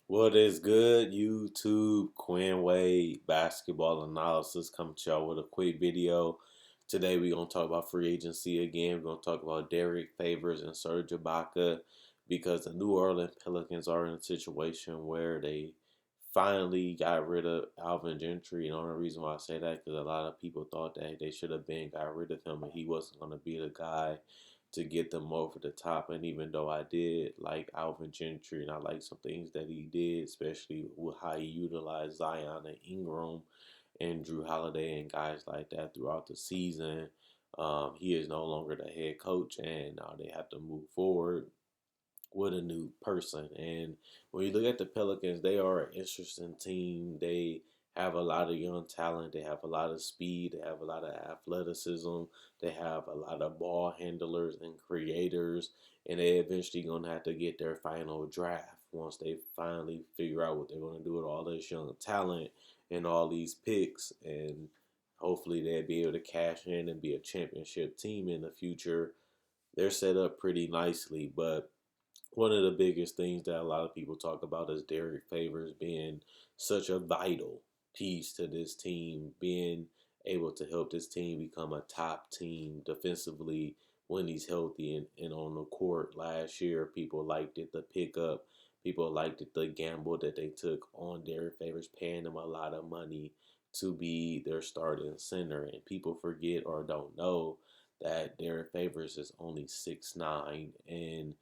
What is good, YouTube? Quinn Wade basketball analysis coming to y'all with a quick video. Today we're gonna talk about free agency again. We're gonna talk about Derrick Favors and Serge Ibaka because the New Orleans Pelicans are in a situation where they finally got rid of Alvin Gentry. And the only reason why I say that because a lot of people thought that they should have been got rid of him and he wasn't gonna be the guy to get them over the top. And even though I did like Alvin Gentry and I like some things that he did, especially with how he utilized Zion and Ingram and Drew Holiday and guys like that throughout the season, he is no longer the head coach, and now they have to move forward with a new person. And when you look at the Pelicans, they are an interesting team. They have a lot of young talent. They have a lot of speed. They have a lot of athleticism. They have a lot of ball handlers and creators. And they eventually gonna have to get their final draft once they finally figure out what they're gonna do with all this young talent and all these picks. And hopefully they'll be able to cash in and be a championship team in the future. They're set up pretty nicely, but one of the biggest things that a lot of people talk about is Derrick Favors being such a vital piece to this team, being able to help this team become a top team defensively when he's healthy and on the court. Last year, people liked it, the pickup. People liked it, the gamble that they took on Derrick Favors, paying him a lot of money to be their starting center. And people forget or don't know that Derrick Favors is only 6'9", and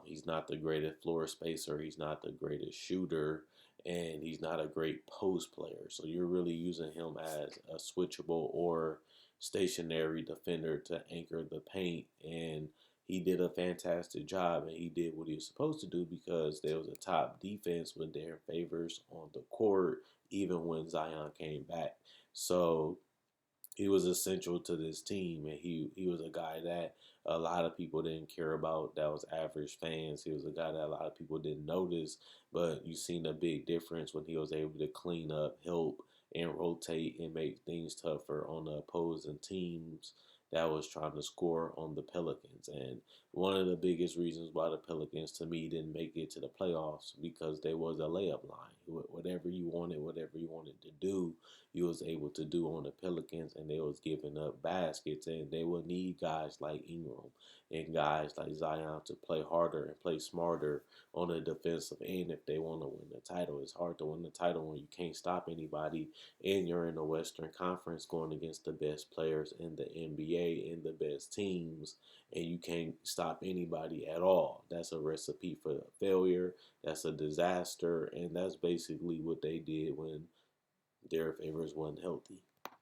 he's not the greatest floor spacer. He's not the greatest shooter, and he's not a great post player. So you're really using him as a switchable or stationary defender to anchor the paint. And he did a fantastic job, and he did what he was supposed to do because there was a top defense with Derrick Favors on the court, even when Zion came back. So he was essential to this team, and he was a guy that a lot of people didn't care about. That was average fans. He was a guy that a lot of people didn't notice, but you seen a big difference when he was able to clean up, help, and rotate and make things tougher on the opposing teams that was trying to score on the Pelicans. And one of the biggest reasons why the Pelicans, to me, didn't make it to the playoffs because there was a layup line. Whatever you wanted to do, you was able to do on the Pelicans, and they was giving up baskets, and they will need guys like Ingram and guys like Zion to play harder and play smarter on the defensive end if they want to win the title. It's hard to win the title when you can't stop anybody, and you're in the Western Conference going against the best players in the NBA and the best teams, and you can't stop anybody at all. That's a recipe for failure. That's a disaster, and that's basically what they did when Derrick Favors wasn't healthy.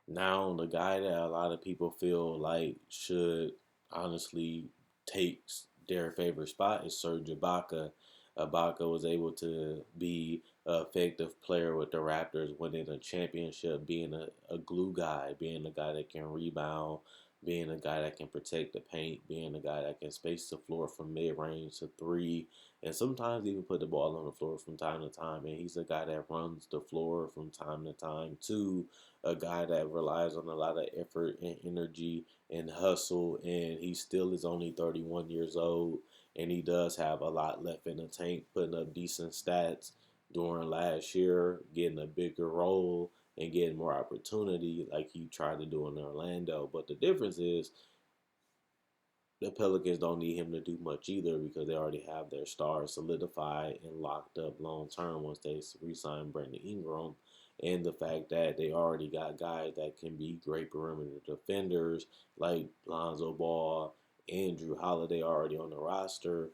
Now, the guy that a lot of people feel like should honestly take Derrick Favors' spot is Serge Ibaka. Ibaka was able to be an effective player with the Raptors, winning a championship, being a glue guy, being a guy that can rebound, being a guy that can protect the paint, being a guy that can space the floor from mid-range to three, and sometimes even put the ball on the floor from time to time. And he's a guy that runs the floor from time to time too, a guy that relies on a lot of effort and energy and hustle. And he still is only 31 years old, and he does have a lot left in the tank, putting up decent stats during last year, getting a bigger role and getting more opportunity like he tried to do in Orlando. But the difference is the Pelicans don't need him to do much either because they already have their stars solidified and locked up long term once they re-sign Brandon Ingram. And the fact that they already got guys that can be great perimeter defenders like Lonzo Ball, Andrew Holiday already on the roster.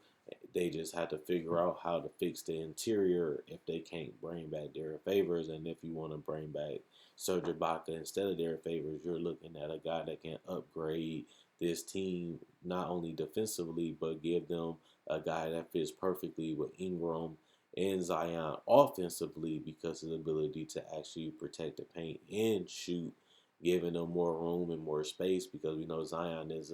They just have to figure out how to fix the interior if they can't bring back Derrick Favors. And if you want to bring back Serge Ibaka instead of Derrick Favors, you're looking at a guy that can upgrade this team not only defensively but give them a guy that fits perfectly with Ingram and Zion offensively because of the ability to actually protect the paint and shoot, giving them more room and more space because we know Zion is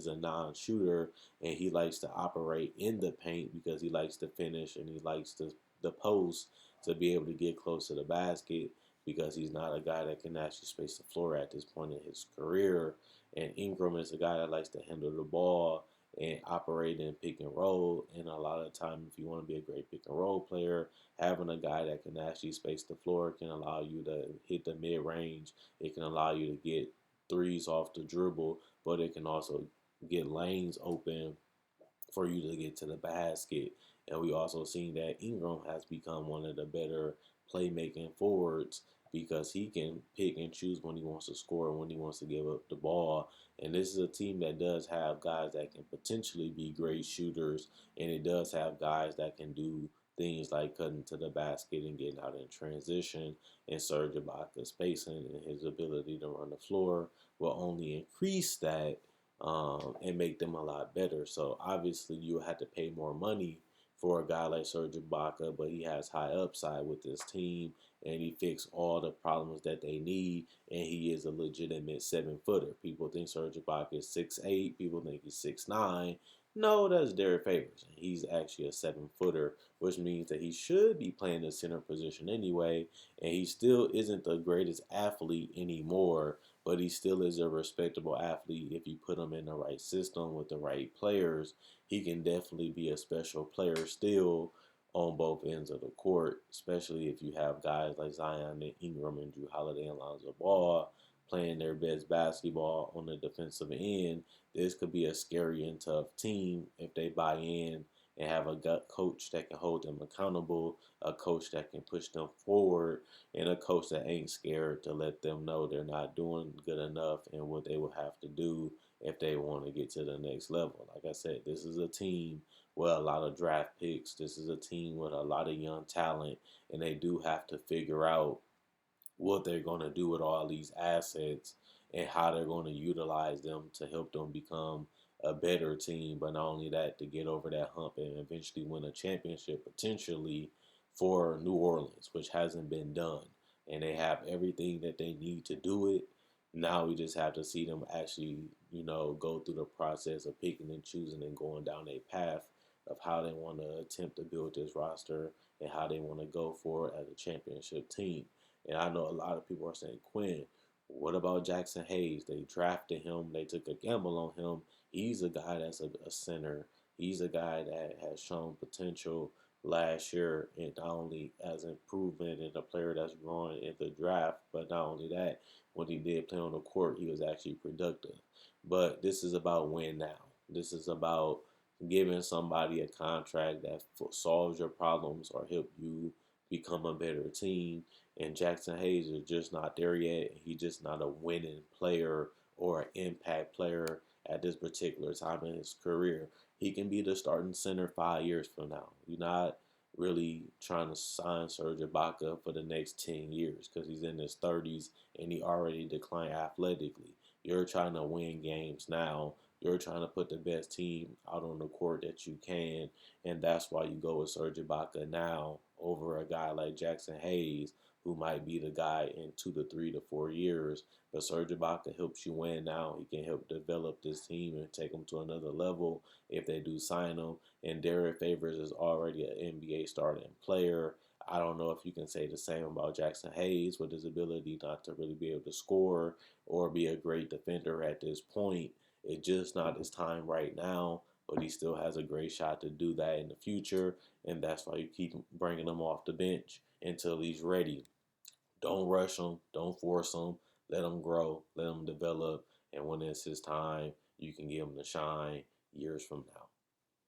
a non-shooter and he likes to operate in the paint because he likes to finish and he likes the post to be able to get close to the basket because he's not a guy that can actually space the floor at this point in his career. And Ingram is a guy that likes to handle the ball and operate in pick and roll. And a lot of time, if you want to be a great pick and roll player, having a guy that can actually space the floor can allow you to hit the mid range. It can allow you to get threes off the dribble, but it can also get lanes open for you to get to the basket. And we also seen that Ingram has become one of the better playmaking forwards because he can pick and choose when he wants to score and when he wants to give up the ball. And this is a team that does have guys that can potentially be great shooters, and it does have guys that can do things like cutting to the basket and getting out in transition. And Serge Ibaka's spacing and his ability to run the floor will only increase that and make them a lot better. So obviously, you had to pay more money for a guy like Serge Ibaka, but he has high upside with this team, and he fixed all the problems that they need, and he is a legitimate 7-footer. People think Serge Ibaka is 6'8", people think he's 6'9". No, that's Derrick Favors. He's actually a 7-footer, which means that he should be playing the center position anyway, and he still isn't the greatest athlete anymore, but he still is a respectable athlete if you put him in the right system with the right players. He can definitely be a special player still on both ends of the court, especially if you have guys like Zion and Ingram and Drew Holiday and Lonzo Ball playing their best basketball on the defensive end. This could be a scary and tough team if they buy in and have a gut coach that can hold them accountable, a coach that can push them forward, and a coach that ain't scared to let them know they're not doing good enough and what they will have to do if they want to get to the next level. Like I said, this is a team with a lot of draft picks. This is a team with a lot of young talent, and they do have to figure out what they're going to do with all these assets and how they're going to utilize them to help them become a better team. But not only that, to get over that hump and eventually win a championship potentially for New Orleans, which hasn't been done. And they have everything that they need to do it. Now we just have to see them actually, go through the process of picking and choosing and going down a path of how they want to attempt to build this roster and how they want to go forward as a championship team. And I know a lot of people are saying, Quinn, what about Jaxson Hayes? They drafted him. They took a gamble on him. He's a guy that's a center. He's a guy that has shown potential last year, and not only as improvement in a player that's growing in the draft, but not only that, when he did play on the court, he was actually productive. But this is about win now. This is about giving somebody a contract that solves your problems or help you become a better team. And Jaxson Hayes is just not there yet. He's just not a winning player or an impact player at this particular time in his career. He can be the starting center 5 years from now. You're not really trying to sign Serge Ibaka for the next 10 years because he's in his 30s and he already declined athletically. You're trying to win games now. You're trying to put the best team out on the court that you can, and that's why you go with Serge Ibaka now over a guy like Jaxson Hayes, who might be the guy in 2 to 3 to 4 years. But Serge Ibaka helps you win now. He can help develop this team and take them to another level if they do sign him. And Derrick Favors is already an NBA starting player. I don't know if you can say the same about Jaxson Hayes with his ability not to really be able to score or be a great defender at this point. It's just not his time right now, but he still has a great shot to do that in the future, and that's why you keep bringing him off the bench until he's ready. Don't rush him. Don't force him. Let him grow. Let him develop, and when it's his time, you can give him the shine years from now.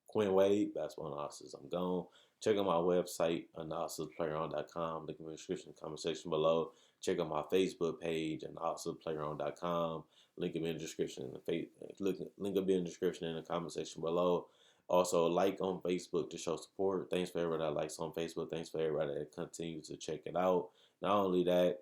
Quinn Wade, basketball analysis. I'm gone. Check out my website, analysisplayerone.com. Link in the description, comment section below. Check out my Facebook page, analysisplayerone.com. Link in the description in the description in the comment section below. Also, like on Facebook to show support. Thanks for everybody that likes on Facebook. Thanks for everybody that continues to check it out. Not only that,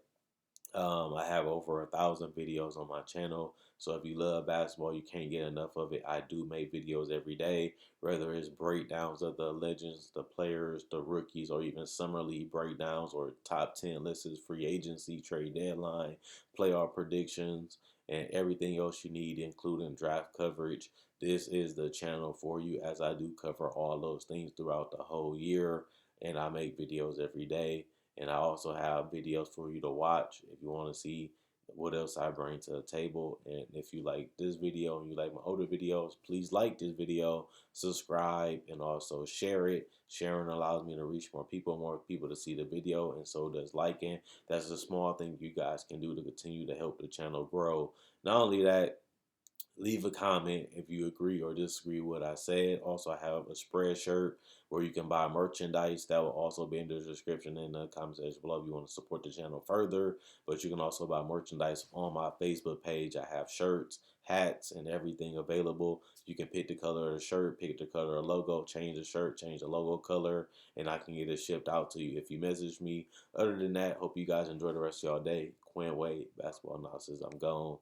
I have over 1,000 videos on my channel. So if you love basketball, you can't get enough of it. I do make videos every day, whether it's breakdowns of the legends, the players, the rookies, or even summer league breakdowns or top 10 lists, free agency, trade deadline, playoff predictions, and everything else you need, including draft coverage. This is the channel for you, as I do cover all those things throughout the whole year, and I make videos every day. And I also have videos for you to watch if you want to see what else I bring to the table. And if you like this video and you like my older videos, please like this video, subscribe, and also share it. Sharing allows me to reach more people to see the video, and so does liking. That's a small thing you guys can do to continue to help the channel grow. Not only that, leave a comment if you agree or disagree with what I said. Also, I have a spread shirt where you can buy merchandise. That will also be in the description in the comment section below if you want to support the channel further. But you can also buy merchandise on my Facebook page. I have shirts, hats, and everything available. You can pick the color of the shirt, pick the color of the logo, change the shirt, change the logo color, and I can get it shipped out to you if you message me. Other than that, hope you guys enjoy the rest of y'all day. Quinn Wade, basketball analysis. I'm gone.